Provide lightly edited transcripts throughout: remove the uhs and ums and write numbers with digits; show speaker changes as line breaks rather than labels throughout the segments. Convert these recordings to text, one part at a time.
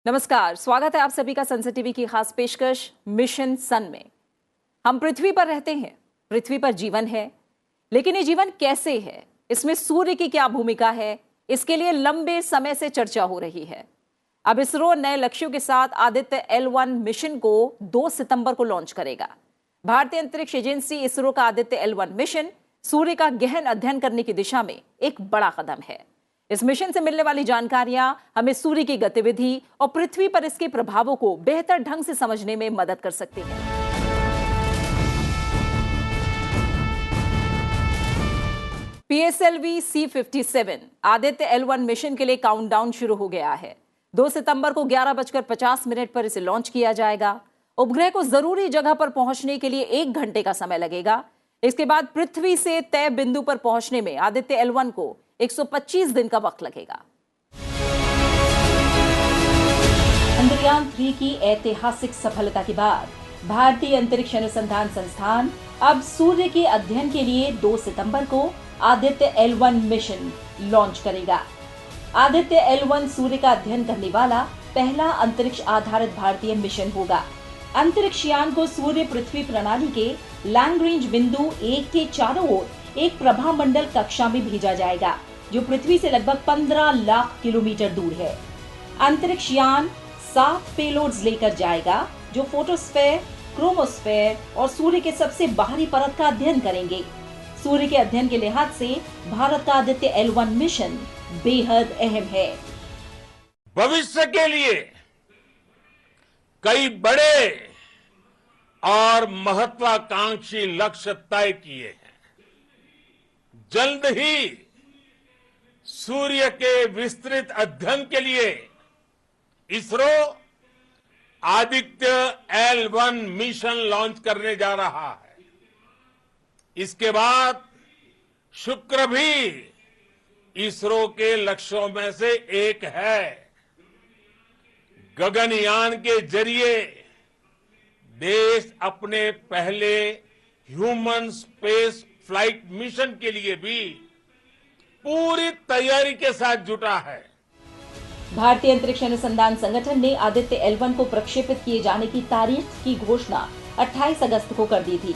नमस्कार, स्वागत है आप सभी का संसद टीवी की खास पेशकश मिशन सन में। हम पृथ्वी पर रहते हैं, पृथ्वी पर जीवन है, लेकिन ये जीवन कैसे है, इसमें सूर्य की क्या भूमिका है, इसके लिए लंबे समय से चर्चा हो रही है। अब इसरो नए लक्ष्यों के साथ आदित्य L1 मिशन को 2 सितंबर को लॉन्च करेगा। भारतीय अंतरिक्ष एजेंसी इसरो का आदित्य L1 मिशन सूर्य का गहन अध्ययन करने की दिशा में एक बड़ा कदम है। इस मिशन से मिलने वाली जानकारियां हमें सूर्य की गतिविधि और पृथ्वी पर इसके प्रभावों को बेहतर ढंग से समझने में मदद कर सकती हैं। PSLV C57 Aditya L1 mission के लिए काउंटडाउन शुरू हो गया है। 2 सितंबर को 11:50 पर इसे लॉन्च किया जाएगा। उपग्रह को जरूरी जगह पर पहुंचने के लिए 1 घंटे का समय लगेगा। इसके बाद पृथ्वी से तय बिंदु पर पहुंचने में आदित्य L1 को 125 दिन का वक्त लगेगा। चंद्रयान 3 की ऐतिहासिक सफलता के बाद भारतीय अंतरिक्ष अनुसंधान संस्थान अब सूर्य के अध्ययन के लिए 2 सितंबर को आदित्य L1 मिशन लॉन्च करेगा। आदित्य L1 सूर्य का अध्ययन करने वाला पहला अंतरिक्ष आधारित भारतीय मिशन होगा। अंतरिक्ष यान को सूर्य पृथ्वी प्रणाली के लैग्रेंज बिंदु 1 के चारों ओर एक प्रभामंडल कक्षा में भेजा जाएगा, जो पृथ्वी से लगभग 15 लाख किलोमीटर दूर है। अंतरिक्ष यान 7 पेलोड्स लेकर जाएगा, जो फोटोस्फेयर, क्रोमोस्फेयर और सूर्य के सबसे बाहरी परत का अध्ययन करेंगे। सूर्य के अध्ययन के लिहाज से भारत का आदित्य L1 मिशन बेहद अहम है।
भविष्य के लिए कई बड़े और महत्वाकांक्षी लक्ष्य तय किए हैं। जल्द ही सूर्य के विस्तृत अध्ययन के लिए ISRO Aditya L1 mission launch करने जा रहा है। इसके बाद शुक्र भी इसरो के लक्ष्यों में से एक है। गगनयान के जरिए देश अपने पहले ह्यूमन स्पेस फ्लाइट मिशन के लिए भी पूरी तैयारी के साथ जुटा है।
भारतीय अंतरिक्ष अनुसंधान संगठन ने आदित्य L1 को प्रक्षेपित किए जाने की तारीख की घोषणा 28 अगस्त को कर दी थी।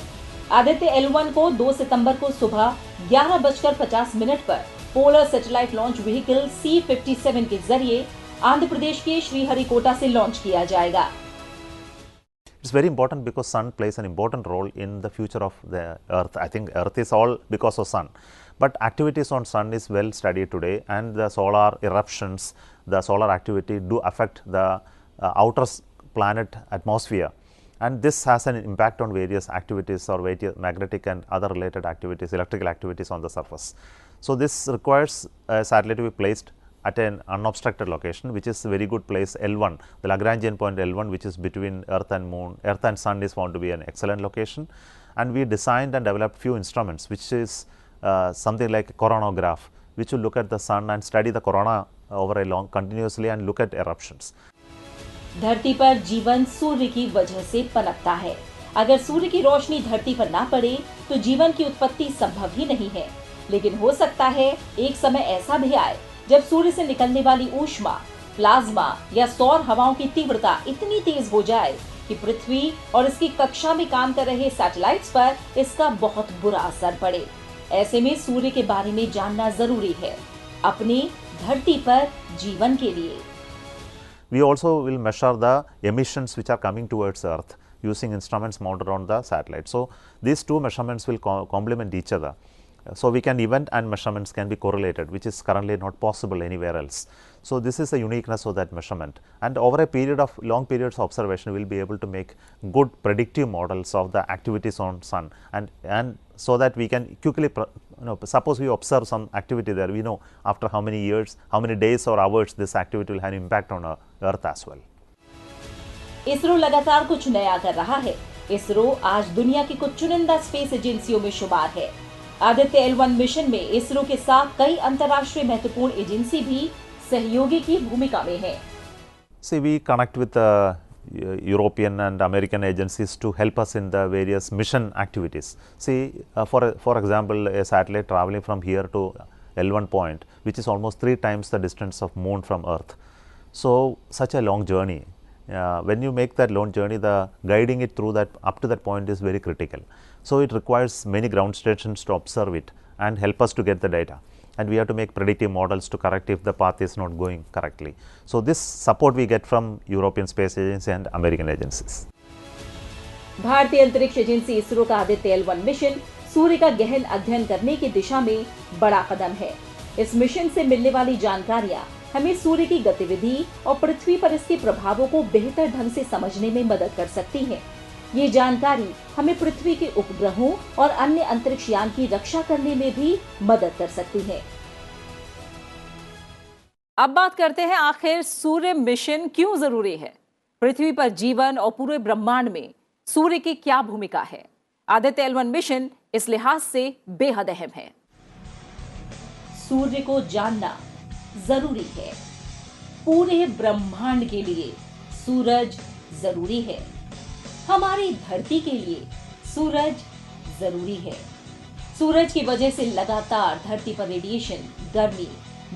आदित्य L1 को 2 सितंबर को सुबह 11:50 पर polar satellite launch vehicle C57 के जरिए आंध्र प्रदेश के श्रीहरिकोटा से लॉन्च किया जाएगा।
It's very important because sun plays an important role in the future of the earth. I think earth is all because of sun, but activities on sun is well studied today, and the solar eruptions, the solar activity do affect the outer planet atmosphere, and this has an impact on various activities or various magnetic and other related activities, electrical activities on the surface. So this requires a satellite to be placed at an unobstructed location, which is a very good place L1, the Lagrangian point L1, which is between earth and moon. Earth and sun is found to be an excellent location, and we designed and developed few instruments, which is something like a coronagraph, which will look at the sun and study the corona over a long continuously and look at eruptions.
धरती पर जीवन सूर्य की वजह से पनपता है। अगर सूर्य की रोशनी धरती पर ना पड़े तो जीवन की उत्पत्ति संभव ही नहीं है। लेकिन हो सकता है एक समय ऐसा भी आए जब सूर्य से निकलने वाली ऊष्मा, प्लाज्मा या सौर हवाओं की तीव्रता इतनी तेज हो जाए कि पृथ्वी और इसकी कक्षा में काम कर रहे सैटेलाइट्स पर इसका बहुत बुरा असर पड़े। ऐसे में सूर्य के बारे में जानना जरूरी है अपनी धरती पर जीवन के लिए।
We also will measure the emissions which are coming towards Earth using instruments mounted on the satellite. So these two measurements will complement each other. So we can event and measurements can be correlated, which is currently not possible anywhere else. So this is the uniqueness of that measurement, and over a period of long periods of observation, we will be able to make good predictive models of the activities on sun, and so that we can quickly suppose we observe some activity there, we know after how many years, how many days or hours this activity will have an impact on Earth as well.
ISRO लगातार कुछ नया कर रहा है। इसरो आज दुनिया की कुछ चुनिंदा स्पेस एजेंसियों में शुमार है। आदित्य L1 मिशन में इसरो के साथ कई अंतर्राष्ट्रीय महत्वपूर्ण एजेंसी भी सहयोगी की भूमिका में है।
See, we connect with European and American agencies to help us in the various mission activities. See, for example, a satellite traveling from here to L1 point, which is almost 3 times the distance of Moon from Earth. So such a long journey, when you make that long journey, the guiding it through that up to that point is very critical. So it requires many ground stations to observe it and help us to get the data, and we have to make predictive models to correct if the path is not going correctly. So this support we get from European Space Agency and American agencies.
भारतीय अंतरिक्ष agency ISRO का Aditya L1 mission सूर्य का गहन अध्ययन करने की दिशा में बड़ा कदम है। इस मिशन से मिलने वाली जानकारियां हमें सूर्य की गतिविधि और पृथ्वी पर इसके प्रभावों को बेहतर ढंग से समझने में मदद कर सकती है। ये जानकारी हमें पृथ्वी के उपग्रहों और अन्य अंतरिक्ष यान की रक्षा करने में भी मदद कर सकती है। अब बात करते हैं आखिर सूर्य मिशन क्यों जरूरी है, पृथ्वी पर जीवन और पूरे ब्रह्मांड में सूर्य की क्या भूमिका है। आदित्य L1 मिशन इस लिहाज से बेहद अहम है। सूर्य को जानना जरूरी है। पूरे ब्रह्मांड के लिए सूरज जरूरी है। हमारी धरती के लिए सूरज जरूरी है। सूरज की वजह से लगातार धरती पर रेडिएशन, गर्मी,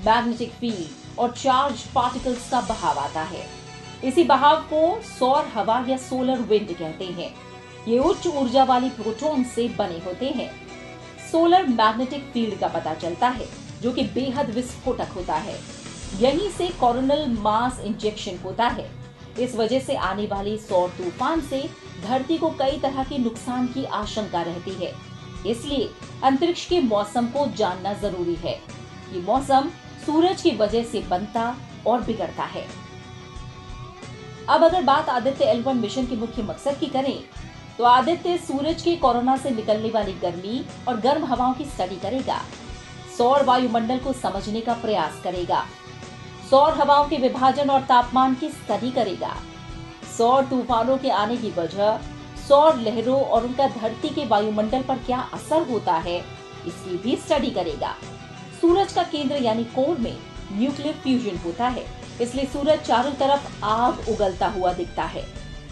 मैग्नेटिक फील्ड और चार्ज पार्टिकल्स का बहाव आता है। इसी बहाव को सौर हवा या सोलर विंड कहते हैं। ये उच्च ऊर्जा वाली प्रोटॉन से बने होते हैं। सोलर मैग्नेटिक फील्ड का पता चलता है, जो कि बेहद विस्फोटक होता है। यहीं से कोरोनल मास इंजेक्शन होता है। इस वजह से आने वाले सौर तूफान से धरती को कई तरह के नुकसान की आशंका रहती है। इसलिए अंतरिक्ष के मौसम को जानना जरूरी है। ये मौसम सूरज की वजह से बनता और बिगड़ता है। अब अगर बात आदित्य L1 मिशन के मुख्य मकसद की करें, तो आदित्य सूरज के कोरोना से निकलने वाली गर्मी और गर्म हवाओं की स्टडी करेगा, सौर वायुमंडल को समझने का प्रयास करेगा, सौर हवाओं के विभाजन और तापमान की स्टडी करेगा, सौर तूफानों के आने की वजह, सौर लहरों और उनका धरती के वायुमंडल पर क्या असर होता है, इसकी भी स्टडी करेगा। सूरज का केंद्र यानी कोर में न्यूक्लियर फ्यूजन होता है, इसलिए सूरज चारों तरफ आग उगलता हुआ दिखता है।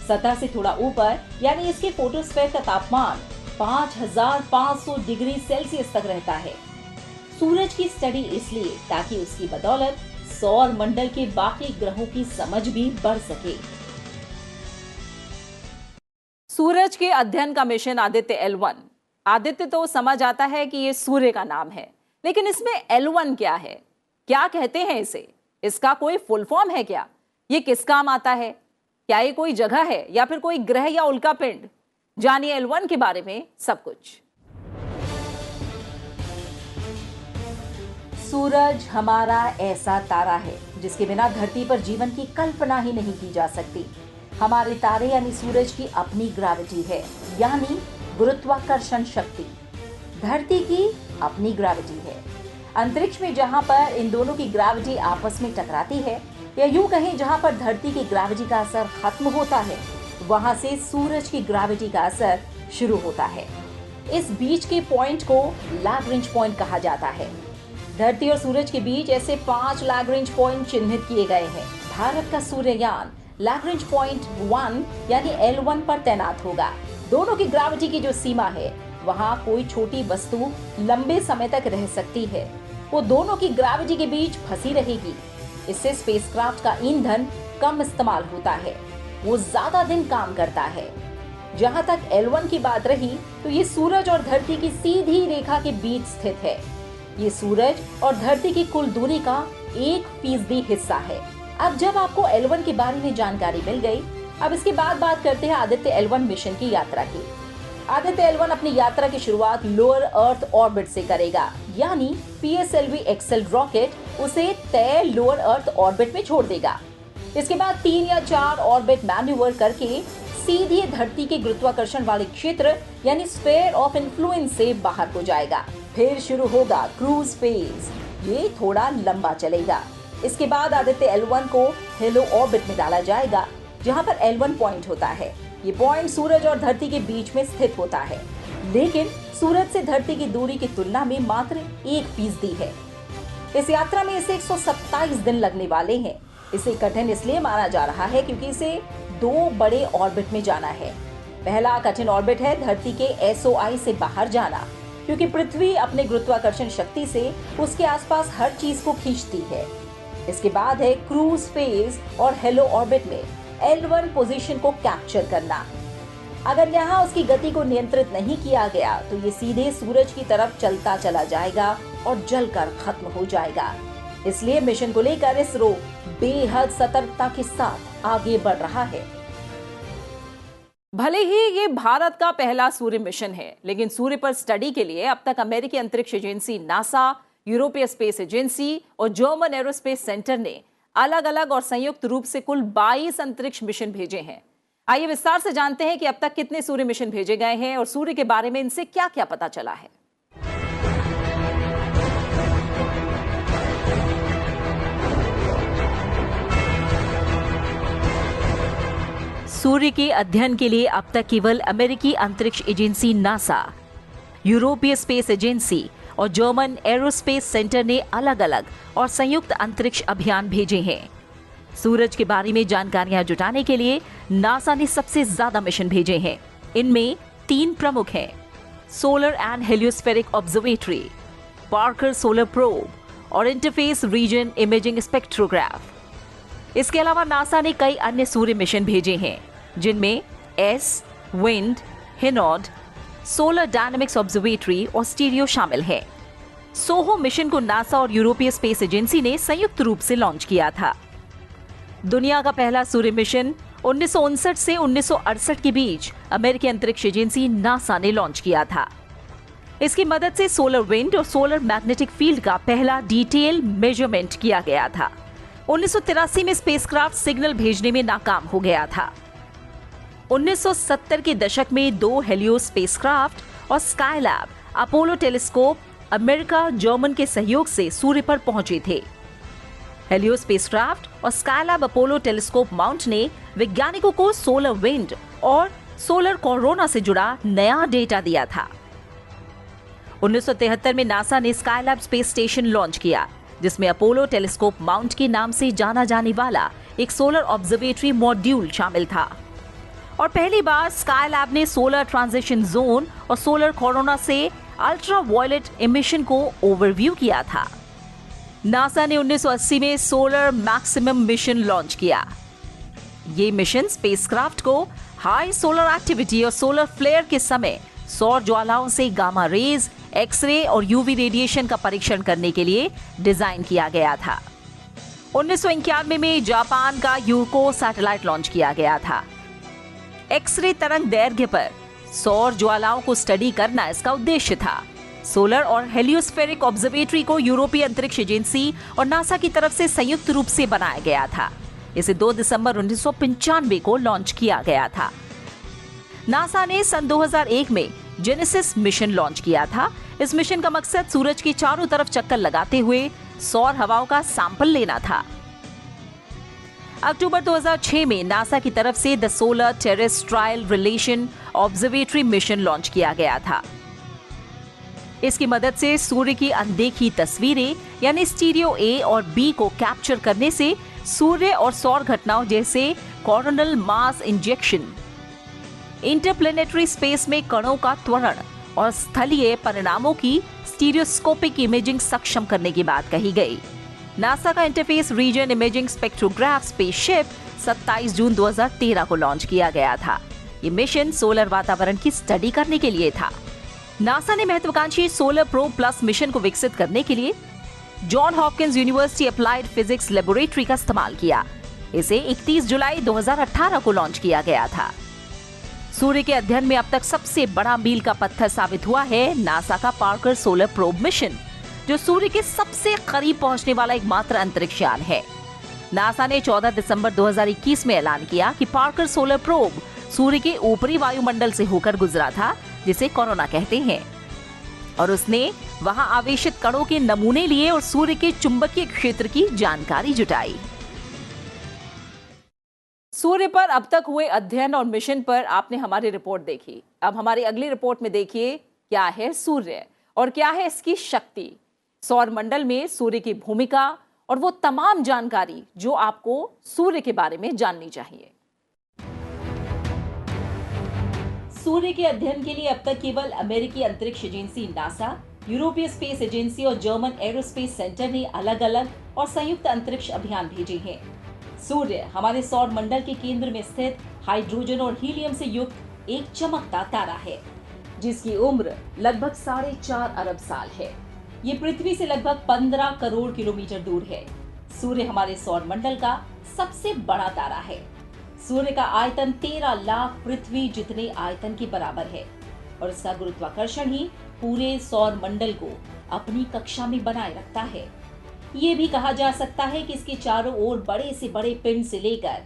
सतह से थोड़ा ऊपर यानी इसके फोटोस्फीयर का तापमान 5500 डिग्री सेल्सियस तक रहता है। सूरज की स्टडी इसलिए ताकि उसकी बदौलत सौर मंडल के बाकी ग्रहों की समझ भी बढ़ सके। सूरज के अध्ययन का मिशन आदित्य L1। आदित्य तो समझ आता है कि ये सूर्य का नाम है, लेकिन इसमें L1 क्या है, क्या कहते हैं इसे, इसका कोई फुल फॉर्म है क्या, ये किस काम आता है, क्या ये कोई जगह है या फिर कोई ग्रह या उल्का पिंड। जानिए L1 के बारे में सब कुछ। सूरज हमारा ऐसा तारा है जिसके बिना धरती पर जीवन की कल्पना ही नहीं की जा सकती। हमारे तारे यानी सूरज की अपनी ग्रेविटी है, यानी गुरुत्वाकर्षण शक्ति। धरती की अपनी ग्रेविटी है। अंतरिक्ष में जहां पर इन दोनों की ग्रेविटी आपस में टकराती है, या यूं कहें जहां पर धरती की ग्रेविटी का असर खत्म होता है, वहां से सूरज की ग्रेविटी का असर शुरू होता है। इस बीच के पॉइंट को लैग्रेंज पॉइंट कहा जाता है। धरती और सूरज के बीच ऐसे 5 लैग्रेंज पॉइंट चिन्हित किए गए हैं। भारत का सूर्ययान लैग्रेंज पॉइंट 1 यानी L1 पर तैनात होगा। दोनों की ग्रेविटी की जो सीमा है, वहां कोई छोटी वस्तु लंबे समय तक रह सकती है, वो दोनों की ग्रेविटी के बीच फंसी रहेगी। इससे स्पेसक्राफ्ट का ईंधन कम इस्तेमाल होता है, वो ज्यादा दिन काम करता है। जहां तक L1 की बात रही, तो ये सूरज और धरती की सीधी रेखा के बीच स्थित है। ये सूरज और धरती की कुल दूरी का 1% हिस्सा है। अब जब आपको L1 के बारे में जानकारी मिल गई, अब इसके बाद बात करते हैं आदित्य L1 मिशन की यात्रा की। आदित्य L1 अपनी यात्रा की शुरुआत लोअर अर्थ ऑर्बिट से करेगा, यानी PSLV XL रॉकेट उसे तय लोअर अर्थ ऑर्बिट में छोड़ देगा। इसके बाद 3 या 4 ऑर्बिट मैन्यूवर करके सीधे धरती के गुरुत्वाकर्षण वाले क्षेत्र यानी स्फीयर ऑफ इन्फ्लुएंस से बाहर हो जाएगा। फिर शुरू होगा क्रूज फेज। ये थोड़ा लंबा चलेगा। इसके बाद आदित्य L1 को हेलो ऑर्बिट में डाला जाएगा, जहां पर L1 पॉइंट होता है। ये पॉइंट सूरज और धरती के बीच में स्थित होता है, लेकिन सूरज से धरती की दूरी की तुलना में मात्र 1% है। इस यात्रा में इसे 127 दिन लगने वाले हैं। इसे कठिन इसलिए माना जा रहा है क्योंकि इसे 2 बड़े ऑर्बिट में जाना है। पहला कठिन ऑर्बिट है धरती के SOI से बाहर जाना, क्योंकि पृथ्वी अपने गुरुत्वाकर्षण शक्ति से उसके आसपास हर चीज को खींचती है। इसके बाद है क्रूज फेज और हेलो ऑर्बिट में L1 पोजीशन को कैप्चर करना। अगर यहाँ उसकी गति को नियंत्रित नहीं किया गया तो ये सीधे सूरज की तरफ चलता चला जाएगा और जलकर खत्म हो जाएगा। इसलिए मिशन को लेकर इसरो बेहद सतर्कता के साथ आगे बढ़ रहा है। भले ही ये भारत का पहला सूर्य मिशन है, लेकिन सूर्य पर स्टडी के लिए अब तक अमेरिकी अंतरिक्ष एजेंसी नासा, यूरोपीय स्पेस एजेंसी और जर्मन एरोस्पेस सेंटर ने अलग अलग और संयुक्त रूप से कुल 22 अंतरिक्ष मिशन भेजे हैं। आइए विस्तार से जानते हैं कि अब तक कितने सूर्य मिशन भेजे गए हैं और सूर्य के बारे में इनसे क्या क्या पता चला है। सूर्य के अध्ययन के लिए अब तक केवल अमेरिकी अंतरिक्ष एजेंसी नासा, यूरोपीय स्पेस एजेंसी और जर्मन एरोस्पेस सेंटर ने अलग अलग और संयुक्त अंतरिक्ष अभियान भेजे हैं। सूरज के बारे में जानकारियां जुटाने के लिए नासा ने सबसे ज्यादा मिशन भेजे हैं। इनमें 3 प्रमुख हैं: Solar and Heliospheric Observatory, Parker Solar Probe और इंटरफेस रीजन इमेजिंग स्पेक्ट्रोग्राफ। इसके अलावा नासा ने कई अन्य सूर्य मिशन भेजे हैं, जिनमें ACE, Wind, Hinode, Solar Dynamics Observatory और स्टीरियो शामिल है। सोहो मिशन को नासा और यूरोपीय स्पेस एजेंसी ने संयुक्त रूप से लॉन्च किया था। दुनिया का पहला सूर्य मिशन 1959 से 1968 के बीच अमेरिकी अंतरिक्ष एजेंसी नासा ने लॉन्च किया था। इसकी मदद से सोलर विंड और सोलर मैग्नेटिक फील्ड का पहला डिटेल मेजरमेंट किया गया था। 1983 में स्पेसक्राफ्ट सिग्नल भेजने में नाकाम हो गया था। 1970 के दशक में 2 हेलियो स्पेसक्राफ्ट और Skylab Apollo telescope America German के सहयोग से सूर्य पर पहुंचे थे। हेलियो स्पेसक्राफ्ट और स्काईलैब अपोलो टेलीस्कोप माउंट ने वैज्ञानिकों को सोलर विंड और सोलर कोरोना से जुड़ा नया डेटा दिया था। 1973 में नासा ने स्काईलैब स्पेस स्टेशन लॉन्च किया, जिसमें अपोलो टेलीस्कोप माउंट के नाम से जाना जाने वाला एक सोलर ऑब्जर्वेटरी मॉड्यूल शामिल था। और पहली बार स्काईलैब ने सोलर ट्रांजिशन जोन और सोलर कोरोना से अल्ट्रा वायलेट इमिशन को ओवरव्यू किया था। नासा ने 1980 में सोलर मैक्सिमम मिशन लॉन्च किया। ये मिशन स्पेसक्राफ्ट को हाई सोलर एक्टिविटी और सोलर फ्लेयर के समय सौर ज्वालाओं से गामा रेज, एक्सरे और यूवी रेडिएशन का परीक्षण करने के लिए डिजाइन किया गया था। 1991 में जापान का यूको सैटेलाइट लॉन्च किया गया था। एक्सरे तरंग दैर्घ्य पर सौर ज्वालाओं को स्टडी करना इसका उद्देश्य था। सोलर और हेलियोस्फेरिक ऑब्जर्वेटरी को यूरोपीय अंतरिक्ष एजेंसी और नासा की तरफ से संयुक्त रूप से बनाया गया था। इसे 2 दिसंबर 1995 को लॉन्च किया गया था। नासा ने सन 2001 में जेनेसिस मिशन लॉन्च किया था। इस मिशन का मकसद सूरज की चारों तरफ चक्कर लगाते हुए सौर हवाओं का सैंपल लेना था। अक्टूबर 2006 में नासा की तरफ से the Solar Terrestrial Relation Observatory mission launch किया गया था। इसकी मदद से सूर्य की अनदेखी तस्वीरें यानी स्टीरियो ए और बी को कैप्चर करने से सूर्य और सौर घटनाओं जैसे coronal mass injection, interplanetary space में कणों का त्वरण और स्थलीय परिणामों की स्टीरियोस्कोपिक इमेजिंग सक्षम करने की बात कही गई। नासा का interface reason imaging spectrograph spaceship 27 जून 2013 को लॉन्च किया गया था। ये मिशन सोलर वातावरण की स्टडी करने के लिए था। नासा ने महत्वाकांक्षी सोलर प्रोब प्लस मिशन को विकसित करने के लिए John Hopkins university applied physics laboratory का इस्तेमाल किया। इसे 31 जुलाई 2018 को लॉन्च किया गया था। सूर्य के अध्ययन में अब तक सबसे बड़ा मील का पत्थर साबित हुआ है नासा का पार्कर सोलर प्रोब मिशन, जो सूर्य के सबसे करीब पहुंचने वाला एकमात्र अंतरिक्ष यान है। नासा ने 14 दिसंबर 2021 में ऐलान किया कि पार्कर सोलर प्रोब सूर्य के ऊपरी वायुमंडल से होकर गुजरा था, जिसे कोरोना कहते हैं, और उसने वहां आवेशित कणों के नमूने लिए और सूर्य के चुंबकीय क्षेत्र की जानकारी जुटाई। सूर्य पर अब तक हुए अध्ययन और मिशन पर आपने हमारी रिपोर्ट देखी। अब हमारी अगली रिपोर्ट में देखिए क्या है सूर्य और क्या है इसकी शक्ति, सौर मंडल में सूर्य की भूमिका और वो तमाम जानकारी जो आपको सूर्य के बारे में जाननी चाहिए। सूर्य के अध्ययन के लिए अब तक केवल अमेरिकी अंतरिक्ष एजेंसी नासा, यूरोपीय स्पेस एजेंसी और जर्मन एरोस्पेस सेंटर ने अलग अलग और संयुक्त अंतरिक्ष अभियान भेजे हैं। सूर्य हमारे सौर मंडल के केंद्र में स्थित हाइड्रोजन और हीलियम से युक्त एक चमकता तारा है, जिसकी उम्र लगभग 4.5 अरब साल है। ये पृथ्वी से लगभग 15 करोड़ किलोमीटर दूर है। सूर्य हमारे सौर मंडल का सबसे बड़ा तारा है। सूर्य का आयतन 13 लाख पृथ्वी जितने आयतन के बराबर है और इसका गुरुत्वाकर्षण ही पूरे सौर मंडल को अपनी कक्षा में बनाए रखता है। ये भी कहा जा सकता है कि इसके चारों ओर बड़े से बड़े पिंड से लेकर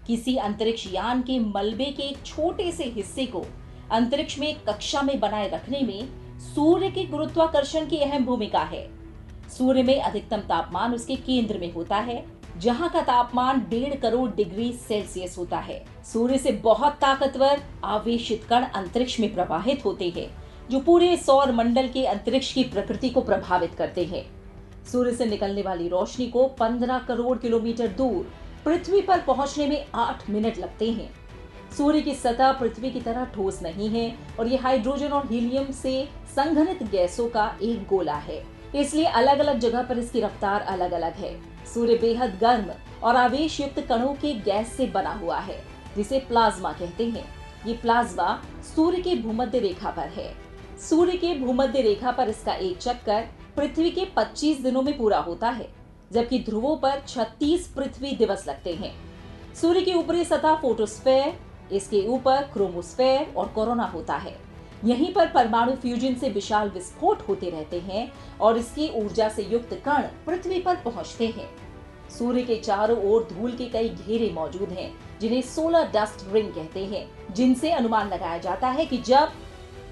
किसी अंतरिक्ष यान के मलबे के एक छोटे से हिस्से को अंतरिक्ष में कक्षा में बनाए रखने में सूर्य के गुरुत्वाकर्षण की अहम भूमिका है। सूर्य में अधिकतम तापमान उसके केंद्र में होता है, जहां का तापमान 1.5 करोड़ डिग्री सेल्सियस होता है। सूर्य से बहुत ताकतवर आवेशित कण अंतरिक्ष में प्रवाहित होते हैं, जो पूरे सौर मंडल के अंतरिक्ष की प्रकृति को प्रभावित करते हैं। सूर्य से निकलने वाली रोशनी को 15 करोड़ किलोमीटर दूर पृथ्वी पर पहुंचने में 8 मिनट लगते हैं। सूर्य की सतह पृथ्वी की तरह ठोस नहीं है और ये हाइड्रोजन और हीलियम से संघनित गैसों का एक गोला है, इसलिए अलग अलग जगह पर इसकी रफ्तार अलग अलग है। सूर्य बेहद गर्म और आवेश युक्त कणों के गैस से बना हुआ है, जिसे प्लाज्मा कहते हैं। ये प्लाज्मा सूर्य के भूमध्य रेखा पर है। सूर्य के भूमध्य रेखा पर इसका एक चक्कर पृथ्वी के 25 दिनों में पूरा होता है, जबकि ध्रुवों पर 36 पृथ्वी दिवस लगते हैं। सूर्य की ऊपरी सतह फोटोस्फेयर, इसके ऊपर क्रोमोस्फेयर और कोरोना होता है। यहीं पर परमाणु फ्यूजन से विशाल विस्फोट होते रहते हैं और इसकी ऊर्जा से युक्त कण पृथ्वी पर पहुंचते हैं। सूर्य के चारों ओर धूल के कई घेरे मौजूद हैं, जिन्हें सोलर डस्ट रिंग कहते हैं, जिनसे अनुमान लगाया जाता है कि जब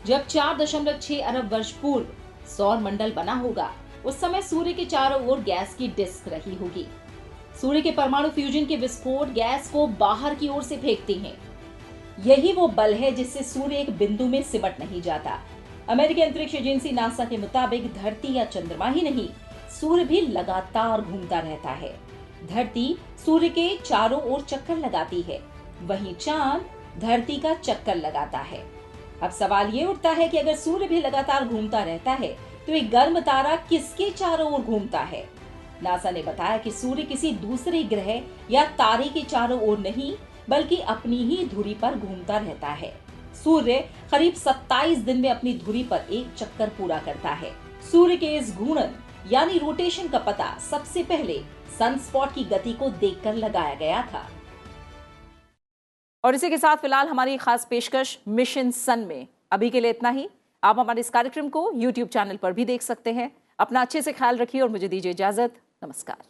4.6 अरब वर्ष पूर्व सौर मंडल बना होगा, उस समय सूर्य के चारों ओर गैस की डिस्क रही होगी। सूर्य के परमाणु फ्यूजन के विस्फोट गैस को बाहर की ओर से फेंकते हैं। यही वो बल है जिससे सूर्य एक बिंदु में सिमट नहीं जाता। अमेरिकी अंतरिक्ष एजेंसी नासा के मुताबिक धरती या चंद्रमा ही नहीं, सूर्य भी लगातार घूमता रहता है। धरती सूर्य के चारों ओर चक्कर लगाती है, वहीं चांद धरती का चक्कर लगाता है। अब सवाल ये उठता है कि अगर सूर्य भी लगातार घूमता रहता है, तो एक गर्म तारा किसके चारों ओर घूमता है? नासा ने बताया कि सूर्य किसी दूसरे ग्रह या तारे के चारों ओर नहीं, बल्कि अपनी ही धुरी पर घूमता रहता है। सूर्य करीब 27 दिन में अपनी धुरी पर एक चक्कर पूरा करता है। सूर्य के इस घूर्णन यानी रोटेशन का पता सबसे पहले सनस्पॉट की गति को देखकर लगाया गया था।
और इसी के साथ फिलहाल हमारी खास पेशकश मिशन सन में अभी के लिए इतना ही। आप हमारे इस कार्यक्रम को YouTube चैनल पर भी देख सकते हैं। अपना अच्छे से ख्याल रखिए और मुझे दीजिए इजाजत। नमस्कार।